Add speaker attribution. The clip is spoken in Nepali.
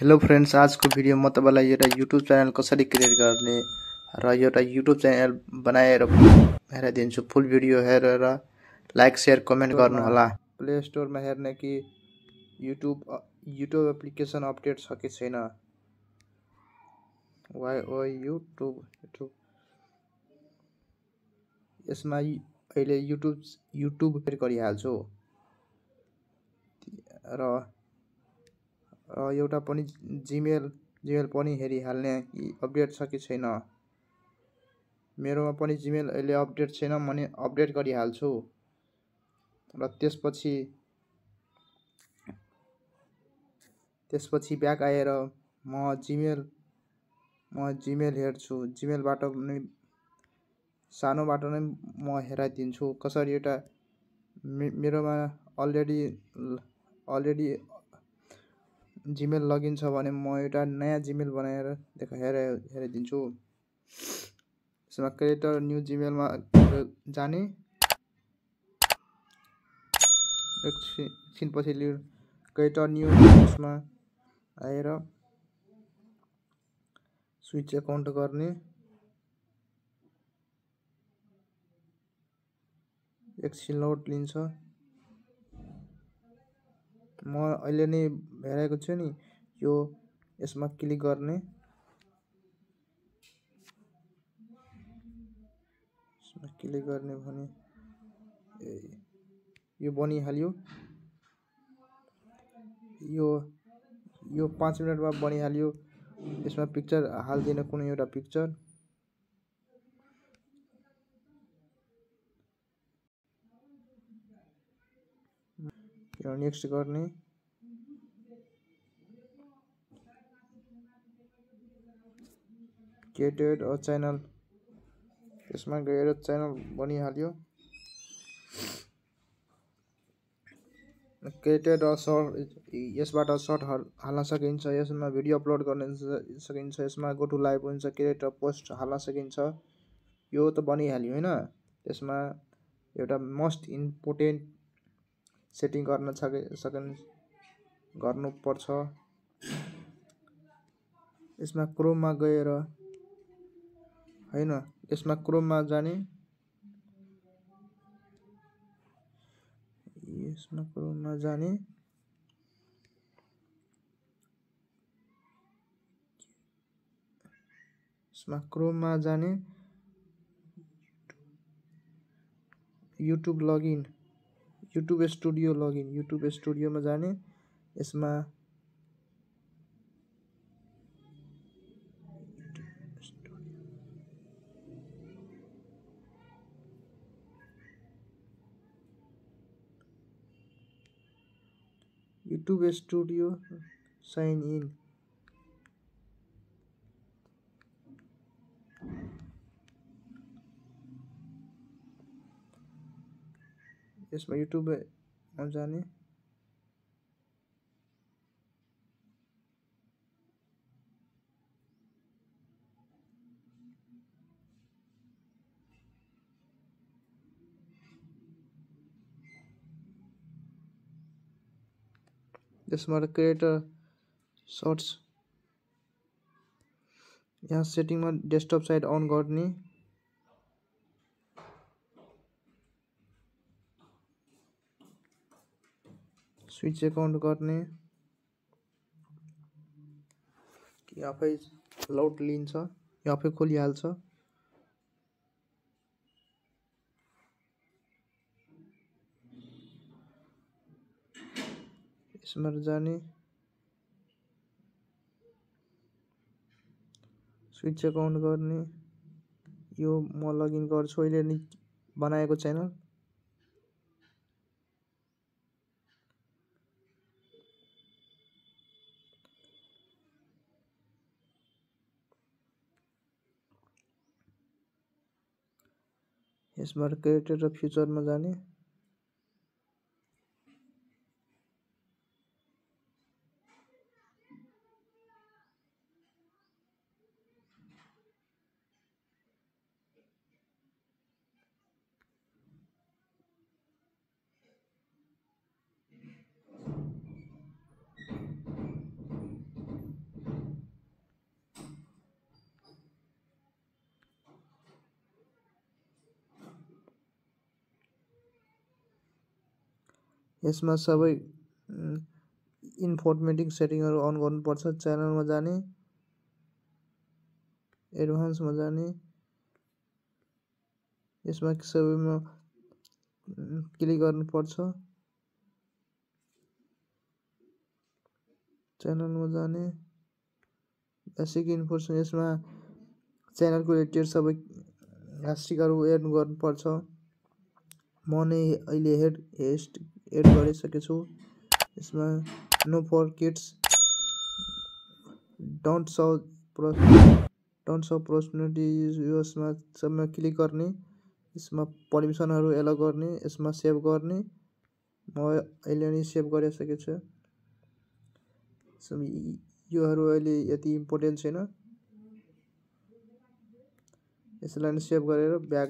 Speaker 1: हेलो फ्रेंड्स, आज को भिडियो म तपाईलाई एउटा युट्युब च्यानल कसरी क्रिएट गर्ने र एउटा युट्युब च्यानल बनाएर हेराइदिन्छु। फुल भिडियो हेरेर लाइक शेयर कमेन्ट गर्नु होला। प्ले स्टोरमा हेर्ने कि युट्युब एप्लिकेसन अपडेट छ कि छैन। युट्युब यसमा अहिले युट्युब गरिहाल्छु र एउटा पनि जीमेल पनि हेरिहाल्ने कि अपडेट छ कि छैन। मेरोमा पनि जीमेल अहिले अपडेट छैन, म अपडेट गरिहाल्छु र त्यसपछि ब्याक आएर म जीमेल हेर्छु। जीमेलबाट नै सानोबाट नै म हेराइदिन्छु कसरी एउटा मेरोमा अलरेडी जीमेल लगइन छ भने म एउटा नयाँ जीमेल बनाएर हेराइदिन्छु। यसमा क्रिएटर न्यू जीमेलमा जाने एकछिनपछि क्रिएटर न्यू यसमा आएर स्विच अकाउन्ट गर्ने। एकछिन लोड लिन्छ। म अहिले नै हेरेको छु नि, यसमा क्लिक गर्ने। भने यो बनिहाल्यो। यो 5 मिनेटमा बनिहाल्यो। यसमा पिक्चर हाल्दिन, कुनै एउटा पिक्चर। नेक्स्ट गर्ने। क्रिएटेड अ च्यानल, यसमा गएर च्यानल बनिहाल्यो। क्रिएटेड अ सर्ट, यसबाट सर्ट हाल्न सकिन्छ। यसमा भिडियो अपलोड गर्न सकिन्छ। यसमा गो टु लाइभ हुन्छ, क्रिएट पोस्ट हाल्न सकिन्छ। यो त बनिहाल्यो हैन। यसमा एउटा मोस्ट इम्पोर्टेन्ट सेटिङ गर्नुपर्छ। यसमा क्रोममा गएर हैन, यसमा क्रोममा जाने। युट्युब लगइन, युट्युब स्टुडियोमा जाने। यसमा युट्युब स्टुडियो साइन इन। यसमा युट्युबमा जाने। यसमा क्रिएटर सर्ट्स, यहाँ सेटिङमा डेस्कटप साइड अन गर्ने। स्विच अकाउन्ट गर्ने। आफै लोड लिन्छ, आफै खोलिहाल्छ। यसमा जाने, स्विच अकाउन्ट गर्ने। यो म लगइन गर्छु अहिले नै बनाएको च्यानल। यसबाट क्रिएटर र फ्युचरमा जाने। यसमा सबै इन्फर्मेटिभ सेटिङहरू अन गर्नुपर्छ। च्यानलमा जाने, एडभान्समा जाने, यसमा सबैमा क्लिक गर्नुपर्छ। च्यानलमा जाने, बेसिक इन्फर्मेसन, यसमा च्यानलको रिलेटेड सबै ह्यासट्यागहरू एड गर्नुपर्छ। म नै अहिले एड गरिसकेको छु। यसमा no for kids, don't show personality, यसमा सबमा क्लिक गर्ने, यसमा पर्मिसनहरू एलाउ गर्ने, यसमा सेभ गर्ने। म अहिले नै सेभ गरिसकेको छु। योहरू अहिले यति इम्पोर्टेन्ट छैन। यसलाई सेभ गरेर ब्याक